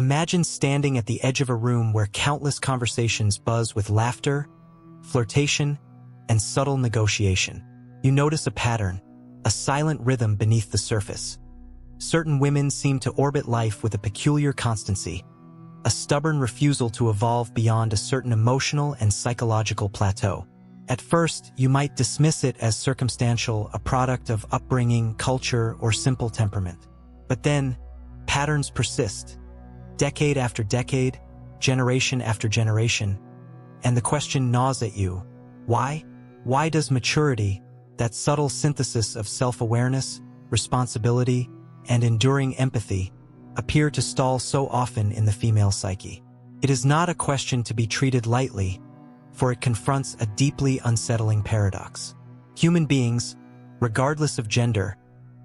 Imagine standing at the edge of a room where countless conversations buzz with laughter, flirtation, and subtle negotiation. You notice a pattern, a silent rhythm beneath the surface. Certain women seem to orbit life with a peculiar constancy, a stubborn refusal to evolve beyond a certain emotional and psychological plateau. At first, you might dismiss it as circumstantial, a product of upbringing, culture, or simple temperament. But then, patterns persist, decade after decade, generation after generation, and the question gnaws at you. Why? Why does maturity, that subtle synthesis of self-awareness, responsibility, and enduring empathy, appear to stall so often in the female psyche? It is not a question to be treated lightly, for it confronts a deeply unsettling paradox. Human beings, regardless of gender,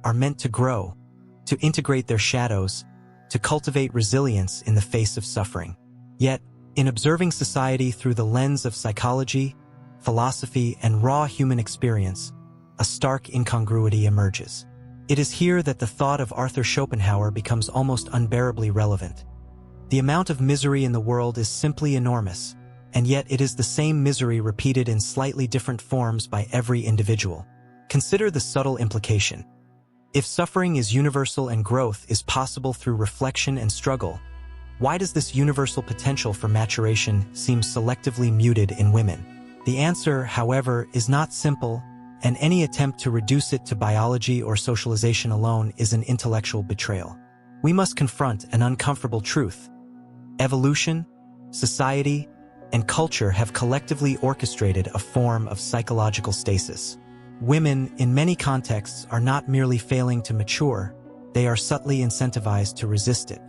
are meant to grow, to integrate their shadows, to cultivate resilience in the face of suffering. Yet, in observing society through the lens of psychology, philosophy, and raw human experience, a stark incongruity emerges. It is here that the thought of Arthur Schopenhauer becomes almost unbearably relevant. The amount of misery in the world is simply enormous, and yet it is the same misery repeated in slightly different forms by every individual. Consider the subtle implication. If suffering is universal and growth is possible through reflection and struggle, why does this universal potential for maturation seem selectively muted in women? The answer, however, is not simple, and any attempt to reduce it to biology or socialization alone is an intellectual betrayal. We must confront an uncomfortable truth. Evolution, society, and culture have collectively orchestrated a form of psychological stasis. Women, in many contexts, are not merely failing to mature, they are subtly incentivized to resist it.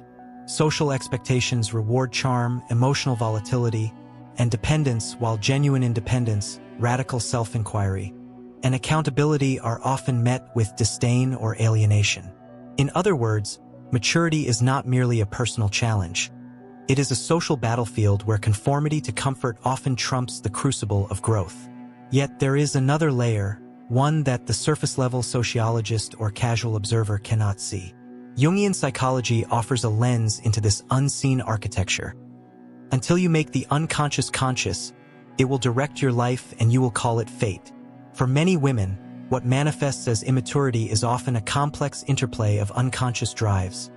Social expectations reward charm, emotional volatility, and dependence, while genuine independence, radical self-inquiry, and accountability are often met with disdain or alienation. In other words, maturity is not merely a personal challenge. It is a social battlefield where conformity to comfort often trumps the crucible of growth. Yet there is another layer, one that the surface-level sociologist or casual observer cannot see. Jungian psychology offers a lens into this unseen architecture. Until you make the unconscious conscious, it will direct your life and you will call it fate. For many women, what manifests as immaturity is often a complex interplay of unconscious drives,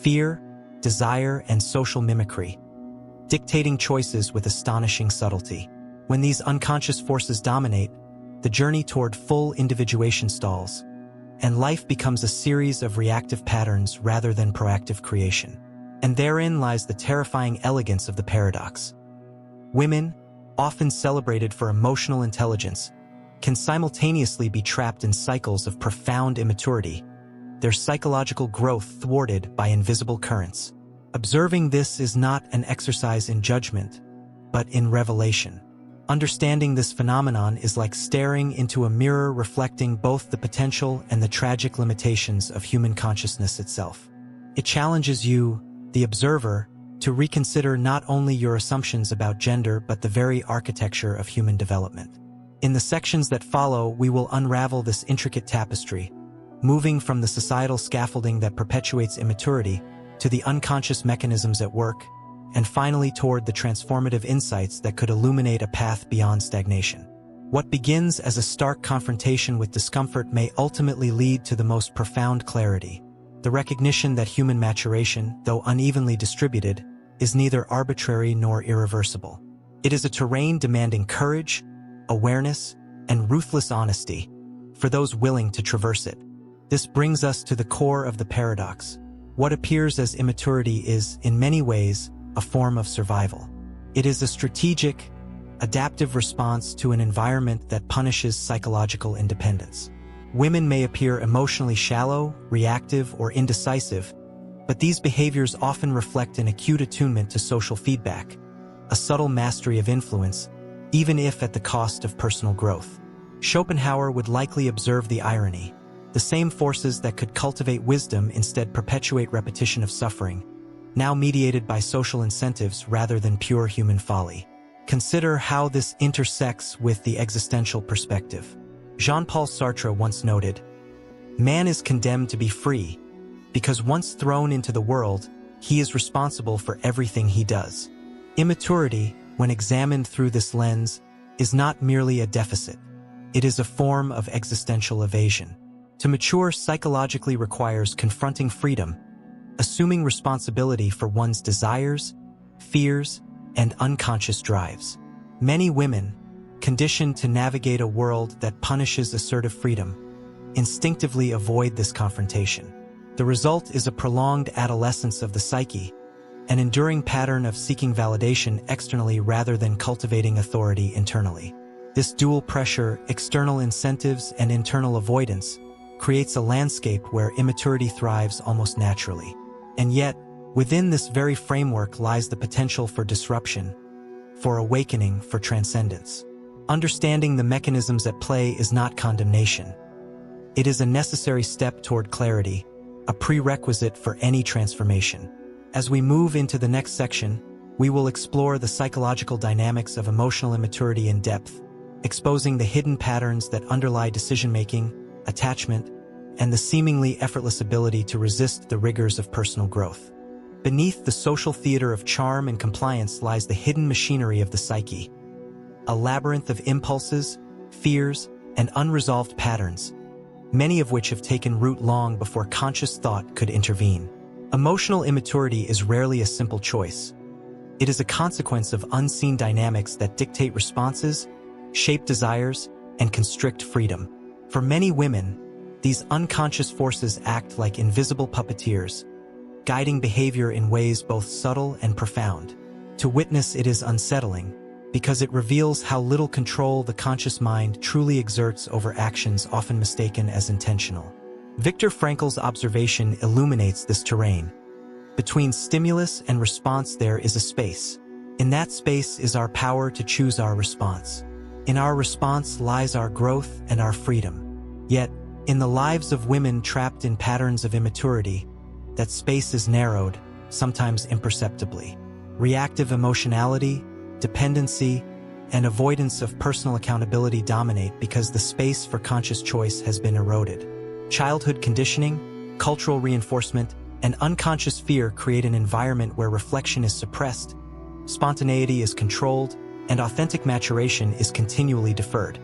fear, desire, and social mimicry, dictating choices with astonishing subtlety. When these unconscious forces dominate, the journey toward full individuation stalls, and life becomes a series of reactive patterns rather than proactive creation. And therein lies the terrifying elegance of the paradox. Women, often celebrated for emotional intelligence, can simultaneously be trapped in cycles of profound immaturity, their psychological growth thwarted by invisible currents. Observing this is not an exercise in judgment, but in revelation. Understanding this phenomenon is like staring into a mirror reflecting both the potential and the tragic limitations of human consciousness itself. It challenges you, the observer, to reconsider not only your assumptions about gender but the very architecture of human development. In the sections that follow, we will unravel this intricate tapestry, moving from the societal scaffolding that perpetuates immaturity to the unconscious mechanisms at work, and finally toward the transformative insights that could illuminate a path beyond stagnation. What begins as a stark confrontation with discomfort may ultimately lead to the most profound clarity, the recognition that human maturation, though unevenly distributed, is neither arbitrary nor irreversible. It is a terrain demanding courage, awareness, and ruthless honesty for those willing to traverse it. This brings us to the core of the paradox. What appears as immaturity is, in many ways, a form of survival. It is a strategic, adaptive response to an environment that punishes psychological independence. Women may appear emotionally shallow, reactive, or indecisive, but these behaviors often reflect an acute attunement to social feedback, a subtle mastery of influence, even if at the cost of personal growth. Schopenhauer would likely observe the irony. The same forces that could cultivate wisdom instead perpetuate repetition of suffering, now mediated by social incentives rather than pure human folly. Consider how this intersects with the existential perspective. Jean-Paul Sartre once noted, "Man is condemned to be free, because once thrown into the world, he is responsible for everything he does. Immaturity, when examined through this lens, is not merely a deficit. It is a form of existential evasion. To mature psychologically requires confronting freedom, assuming responsibility for one's desires, fears, and unconscious drives. Many women, conditioned to navigate a world that punishes assertive freedom, instinctively avoid this confrontation. The result is a prolonged adolescence of the psyche, an enduring pattern of seeking validation externally rather than cultivating authority internally. This dual pressure, external incentives and internal avoidance, creates a landscape where immaturity thrives almost naturally. And yet, within this very framework lies the potential for disruption, for awakening, for transcendence. Understanding the mechanisms at play is not condemnation. It is a necessary step toward clarity, a prerequisite for any transformation. As we move into the next section, we will explore the psychological dynamics of emotional immaturity in depth, exposing the hidden patterns that underlie decision-making, attachment, and the seemingly effortless ability to resist the rigors of personal growth. Beneath the social theater of charm and compliance lies the hidden machinery of the psyche, a labyrinth of impulses, fears, and unresolved patterns, many of which have taken root long before conscious thought could intervene. Emotional immaturity is rarely a simple choice. It is a consequence of unseen dynamics that dictate responses, shape desires, and constrict freedom. For many women, these unconscious forces act like invisible puppeteers, guiding behavior in ways both subtle and profound. To witness it is unsettling, because it reveals how little control the conscious mind truly exerts over actions often mistaken as intentional. Viktor Frankl's observation illuminates this terrain. Between stimulus and response there is a space. In that space is our power to choose our response. In our response lies our growth and our freedom. Yet, in the lives of women trapped in patterns of immaturity, that space is narrowed, sometimes imperceptibly. Reactive emotionality, dependency, and avoidance of personal accountability dominate because the space for conscious choice has been eroded. Childhood conditioning, cultural reinforcement, and unconscious fear create an environment where reflection is suppressed, spontaneity is controlled, and authentic maturation is continually deferred.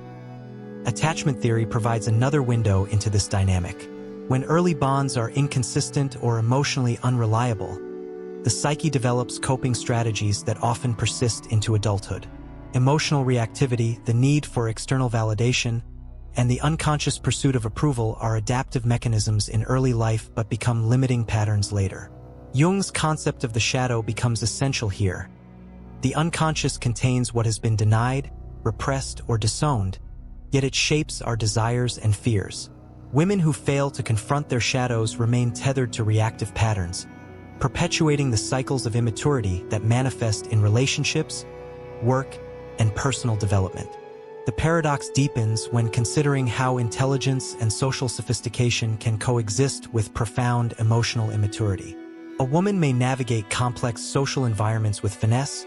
Attachment theory provides another window into this dynamic. When early bonds are inconsistent or emotionally unreliable, the psyche develops coping strategies that often persist into adulthood. Emotional reactivity, the need for external validation, and the unconscious pursuit of approval are adaptive mechanisms in early life but become limiting patterns later. Jung's concept of the shadow becomes essential here. The unconscious contains what has been denied, repressed, or disowned, yet it shapes our desires and fears. Women who fail to confront their shadows remain tethered to reactive patterns, perpetuating the cycles of immaturity that manifest in relationships, work, and personal development. The paradox deepens when considering how intelligence and social sophistication can coexist with profound emotional immaturity. A woman may navigate complex social environments with finesse,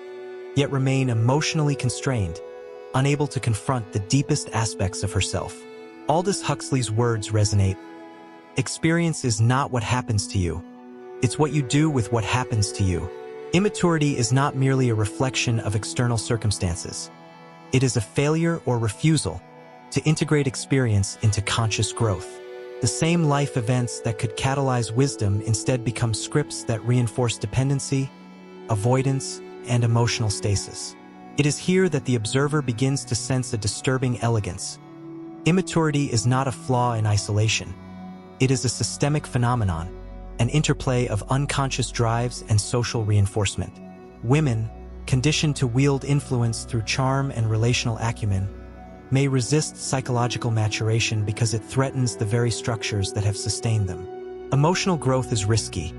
yet remain emotionally constrained, unable to confront the deepest aspects of herself. Aldous Huxley's words resonate. Experience is not what happens to you. It's what you do with what happens to you. Immaturity is not merely a reflection of external circumstances. It is a failure or refusal to integrate experience into conscious growth. The same life events that could catalyze wisdom instead become scripts that reinforce dependency, avoidance, and emotional stasis. It is here that the observer begins to sense a disturbing elegance. Immaturity is not a flaw in isolation. It is a systemic phenomenon, an interplay of unconscious drives and social reinforcement. Women, conditioned to wield influence through charm and relational acumen, may resist psychological maturation because it threatens the very structures that have sustained them. Emotional growth is risky.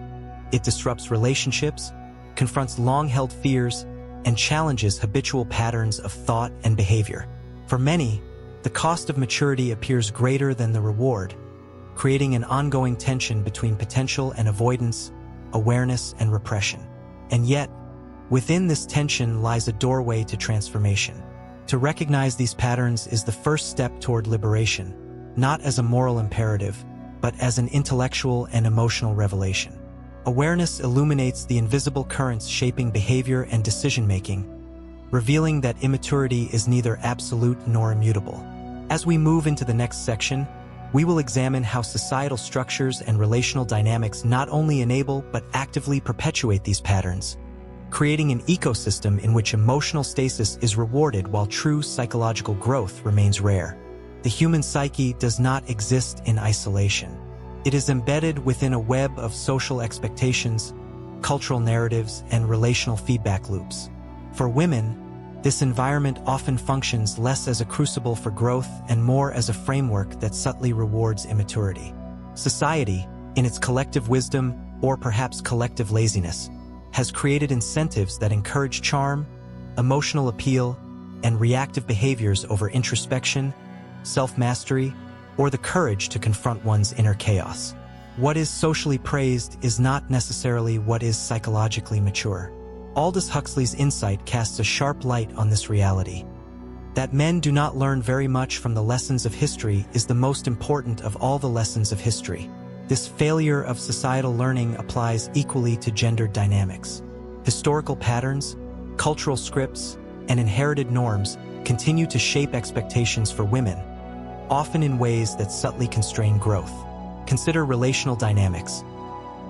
It disrupts relationships, confronts long-held fears, and challenges habitual patterns of thought and behavior. For many, the cost of maturity appears greater than the reward, creating an ongoing tension between potential and avoidance, awareness and repression. And yet, within this tension lies a doorway to transformation. To recognize these patterns is the first step toward liberation, not as a moral imperative, but as an intellectual and emotional revelation. Awareness illuminates the invisible currents shaping behavior and decision-making, revealing that immaturity is neither absolute nor immutable. As we move into the next section, we will examine how societal structures and relational dynamics not only enable but actively perpetuate these patterns, creating an ecosystem in which emotional stasis is rewarded while true psychological growth remains rare. The human psyche does not exist in isolation. It is embedded within a web of social expectations, cultural narratives, and relational feedback loops. For women, this environment often functions less as a crucible for growth and more as a framework that subtly rewards immaturity. Society, in its collective wisdom, or perhaps collective laziness, has created incentives that encourage charm, emotional appeal, and reactive behaviors over introspection, self-mastery, or the courage to confront one's inner chaos. What is socially praised is not necessarily what is psychologically mature. Aldous Huxley's insight casts a sharp light on this reality. That men do not learn very much from the lessons of history is the most important of all the lessons of history. This failure of societal learning applies equally to gendered dynamics. Historical patterns, cultural scripts, and inherited norms continue to shape expectations for women, often in ways that subtly constrain growth. Consider relational dynamics.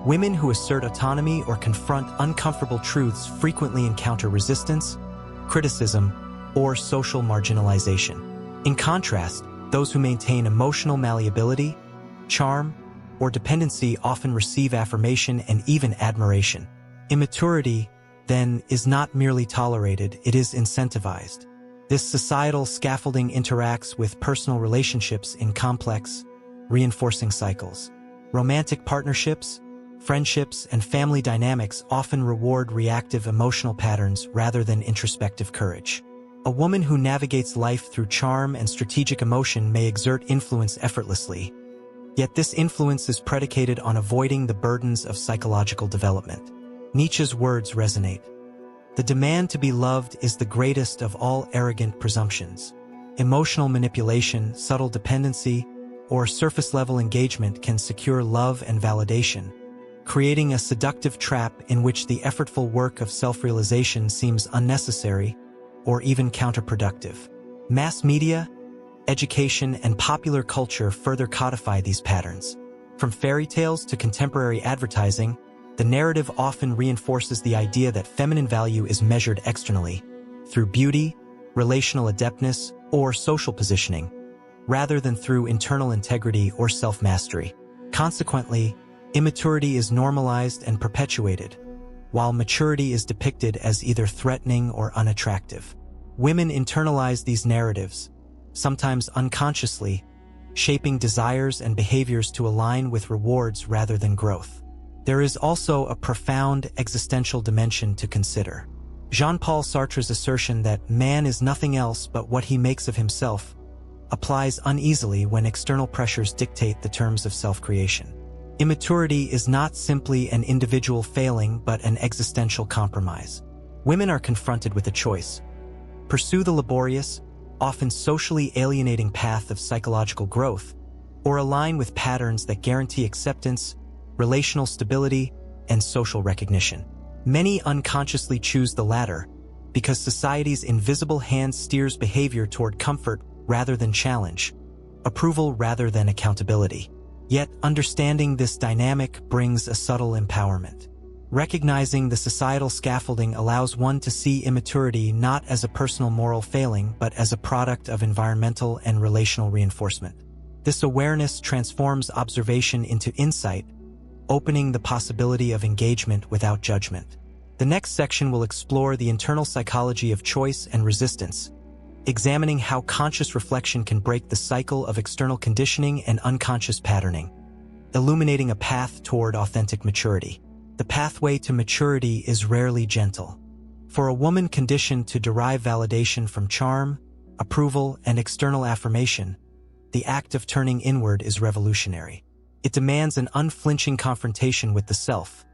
Women who assert autonomy or confront uncomfortable truths frequently encounter resistance, criticism, or social marginalization. In contrast, those who maintain emotional malleability, charm, or dependency often receive affirmation and even admiration. Immaturity, then, is not merely tolerated, it is incentivized. This societal scaffolding interacts with personal relationships in complex, reinforcing cycles. Romantic partnerships, friendships, and family dynamics often reward reactive emotional patterns rather than introspective courage. A woman who navigates life through charm and strategic emotion may exert influence effortlessly, yet this influence is predicated on avoiding the burdens of psychological development. Nietzsche's words resonate. The demand to be loved is the greatest of all arrogant presumptions. Emotional manipulation, subtle dependency, or surface-level engagement can secure love and validation, creating a seductive trap in which the effortful work of self-realization seems unnecessary or even counterproductive. Mass media, education, and popular culture further codify these patterns. From fairy tales to contemporary advertising, the narrative often reinforces the idea that feminine value is measured externally, through beauty, relational adeptness, or social positioning, rather than through internal integrity or self-mastery. Consequently, immaturity is normalized and perpetuated, while maturity is depicted as either threatening or unattractive. Women internalize these narratives, sometimes unconsciously, shaping desires and behaviors to align with rewards rather than growth. There is also a profound existential dimension to consider. Jean-Paul Sartre's assertion that man is nothing else but what he makes of himself applies uneasily when external pressures dictate the terms of self-creation. Immaturity is not simply an individual failing but an existential compromise. Women are confronted with a choice: pursue the laborious, often socially alienating path of psychological growth, or align with patterns that guarantee acceptance, relational stability, and social recognition. Many unconsciously choose the latter because society's invisible hand steers behavior toward comfort rather than challenge, approval rather than accountability. Yet, understanding this dynamic brings a subtle empowerment. Recognizing the societal scaffolding allows one to see immaturity not as a personal moral failing but as a product of environmental and relational reinforcement. This awareness transforms observation into insight, opening the possibility of engagement without judgment. The next section will explore the internal psychology of choice and resistance, examining how conscious reflection can break the cycle of external conditioning and unconscious patterning, illuminating a path toward authentic maturity. The pathway to maturity is rarely gentle. For a woman conditioned to derive validation from charm, approval, and external affirmation, the act of turning inward is revolutionary. It demands an unflinching confrontation with the self,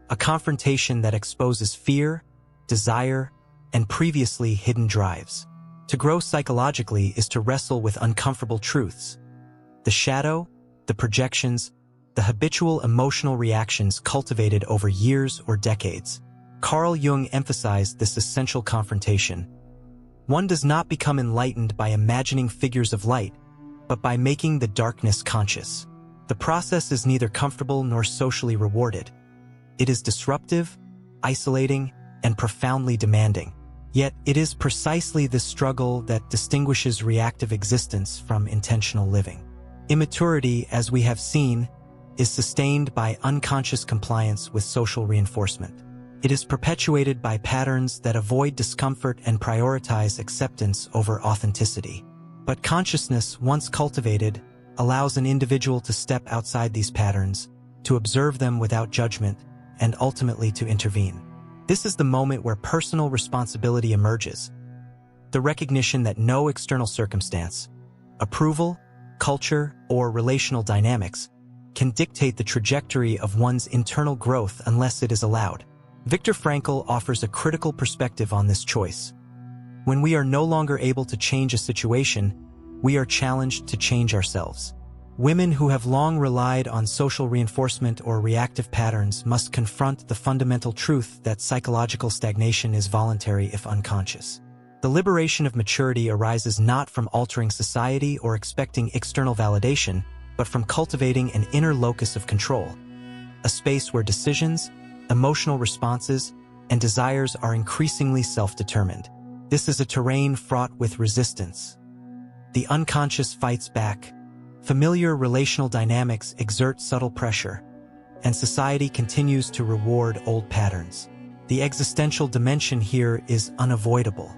a confrontation that exposes fear, desire, and previously hidden drives. To grow psychologically is to wrestle with uncomfortable truths. The shadow, the projections, the habitual emotional reactions cultivated over years or decades. Carl Jung emphasized this essential confrontation. One does not become enlightened by imagining figures of light, but by making the darkness conscious. The process is neither comfortable nor socially rewarded. It is disruptive, isolating, and profoundly demanding. Yet, it is precisely this struggle that distinguishes reactive existence from intentional living. Immaturity, as we have seen, is sustained by unconscious compliance with social reinforcement. It is perpetuated by patterns that avoid discomfort and prioritize acceptance over authenticity. But consciousness, once cultivated, allows an individual to step outside these patterns, to observe them without judgment, and ultimately to intervene. This is the moment where personal responsibility emerges, the recognition that no external circumstance, approval, culture, or relational dynamics can dictate the trajectory of one's internal growth unless it is allowed. Viktor Frankl offers a critical perspective on this choice. When we are no longer able to change a situation, we are challenged to change ourselves. Women who have long relied on social reinforcement or reactive patterns must confront the fundamental truth that psychological stagnation is voluntary if unconscious. The liberation of maturity arises not from altering society or expecting external validation, but from cultivating an inner locus of control, a space where decisions, emotional responses, and desires are increasingly self-determined. This is a terrain fraught with resistance. The unconscious fights back. Familiar relational dynamics exert subtle pressure, and society continues to reward old patterns. The existential dimension here is unavoidable.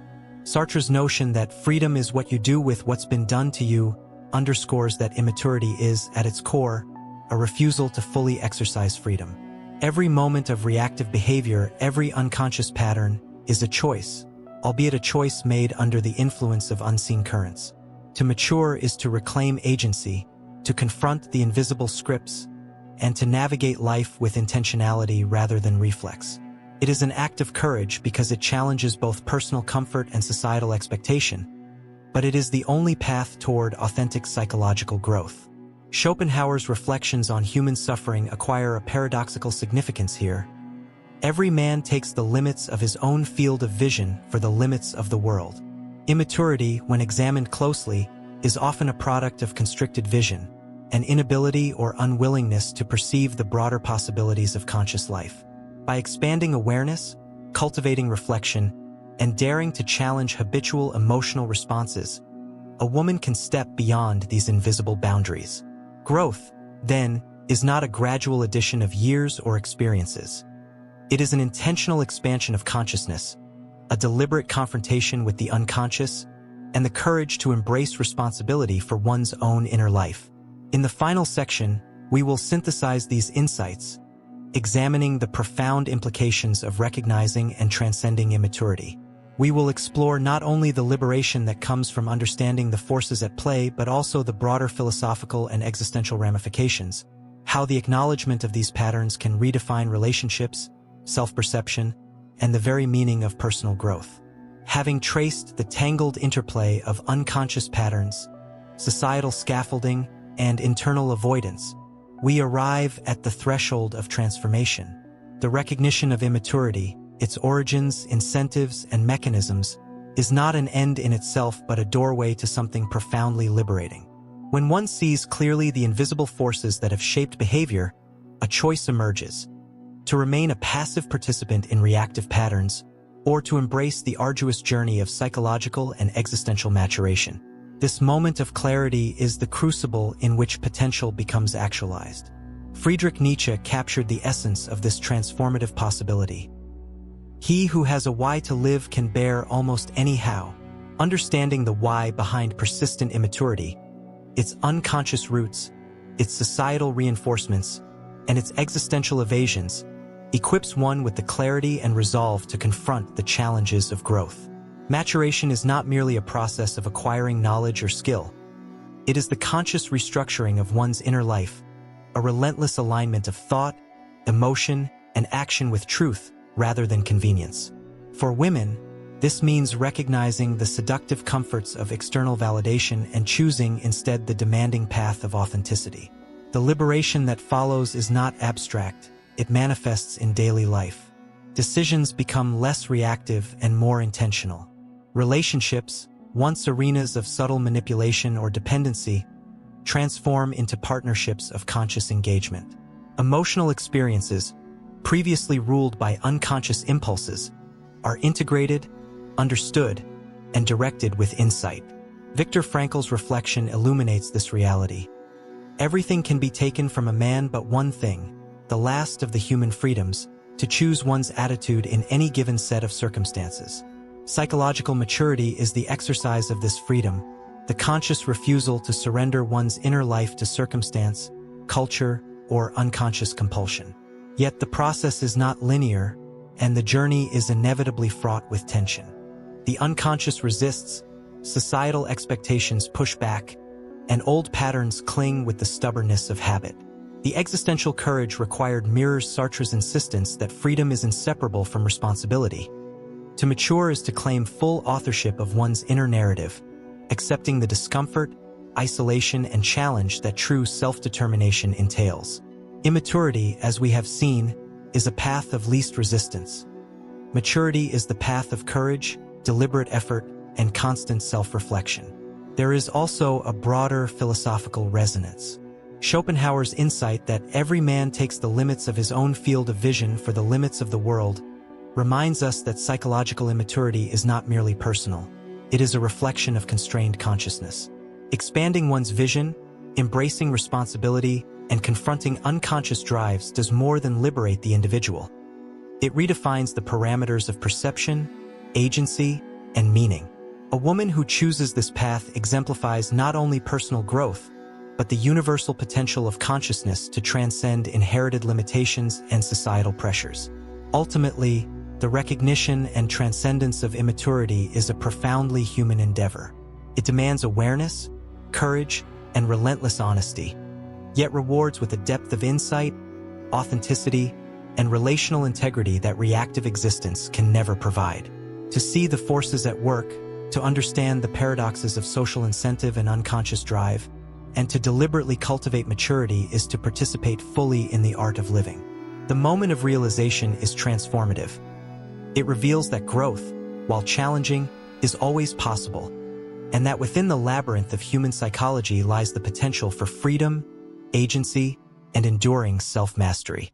Sartre's notion that freedom is what you do with what's been done to you underscores that immaturity is, at its core, a refusal to fully exercise freedom. Every moment of reactive behavior, every unconscious pattern, is a choice, albeit a choice made under the influence of unseen currents. To mature is to reclaim agency, to confront the invisible scripts, and to navigate life with intentionality rather than reflex. It is an act of courage because it challenges both personal comfort and societal expectation, but it is the only path toward authentic psychological growth. Schopenhauer's reflections on human suffering acquire a paradoxical significance here. Every man takes the limits of his own field of vision for the limits of the world. Immaturity, when examined closely, is often a product of constricted vision, an inability or unwillingness to perceive the broader possibilities of conscious life. By expanding awareness, cultivating reflection, and daring to challenge habitual emotional responses, a woman can step beyond these invisible boundaries. Growth, then, is not a gradual addition of years or experiences. It is an intentional expansion of consciousness, a deliberate confrontation with the unconscious, and the courage to embrace responsibility for one's own inner life. In the final section, we will synthesize these insights, examining the profound implications of recognizing and transcending immaturity. We will explore not only the liberation that comes from understanding the forces at play, but also the broader philosophical and existential ramifications, how the acknowledgement of these patterns can redefine relationships, self-perception, and the very meaning of personal growth. Having traced the tangled interplay of unconscious patterns, societal scaffolding, and internal avoidance, we arrive at the threshold of transformation. The recognition of immaturity, its origins, incentives, and mechanisms, is not an end in itself but a doorway to something profoundly liberating. When one sees clearly the invisible forces that have shaped behavior, a choice emerges: to remain a passive participant in reactive patterns, or to embrace the arduous journey of psychological and existential maturation. This moment of clarity is the crucible in which potential becomes actualized. Friedrich Nietzsche captured the essence of this transformative possibility. He who has a why to live can bear almost any how. Understanding the why behind persistent immaturity, its unconscious roots, its societal reinforcements, and its existential evasions, equips one with the clarity and resolve to confront the challenges of growth. Maturation is not merely a process of acquiring knowledge or skill. It is the conscious restructuring of one's inner life, a relentless alignment of thought, emotion, and action with truth rather than convenience. For women, this means recognizing the seductive comforts of external validation and choosing instead the demanding path of authenticity. The liberation that follows is not abstract, it manifests in daily life. Decisions become less reactive and more intentional. Relationships, once arenas of subtle manipulation or dependency, transform into partnerships of conscious engagement. Emotional experiences, previously ruled by unconscious impulses, are integrated, understood, and directed with insight. Viktor Frankl's reflection illuminates this reality. Everything can be taken from a man but one thing, the last of the human freedoms, to choose one's attitude in any given set of circumstances. Psychological maturity is the exercise of this freedom, the conscious refusal to surrender one's inner life to circumstance, culture, or unconscious compulsion. Yet the process is not linear, and the journey is inevitably fraught with tension. The unconscious resists, societal expectations push back, and old patterns cling with the stubbornness of habit. The existential courage required mirrors Sartre's insistence that freedom is inseparable from responsibility. To mature is to claim full authorship of one's inner narrative, accepting the discomfort, isolation, and challenge that true self-determination entails. Immaturity, as we have seen, is a path of least resistance. Maturity is the path of courage, deliberate effort, and constant self-reflection. There is also a broader philosophical resonance. Schopenhauer's insight that every man takes the limits of his own field of vision for the limits of the world reminds us that psychological immaturity is not merely personal. It is a reflection of constrained consciousness. Expanding one's vision, embracing responsibility, and confronting unconscious drives does more than liberate the individual. It redefines the parameters of perception, agency, and meaning. A woman who chooses this path exemplifies not only personal growth, but the universal potential of consciousness to transcend inherited limitations and societal pressures. Ultimately, the recognition and transcendence of immaturity is a profoundly human endeavor. It demands awareness, courage, and relentless honesty, yet rewards with a depth of insight, authenticity, and relational integrity that reactive existence can never provide. To see the forces at work, to understand the paradoxes of social incentive and unconscious drive, and to deliberately cultivate maturity is to participate fully in the art of living. The moment of realization is transformative. It reveals that growth, while challenging, is always possible, and that within the labyrinth of human psychology lies the potential for freedom, agency, and enduring self-mastery.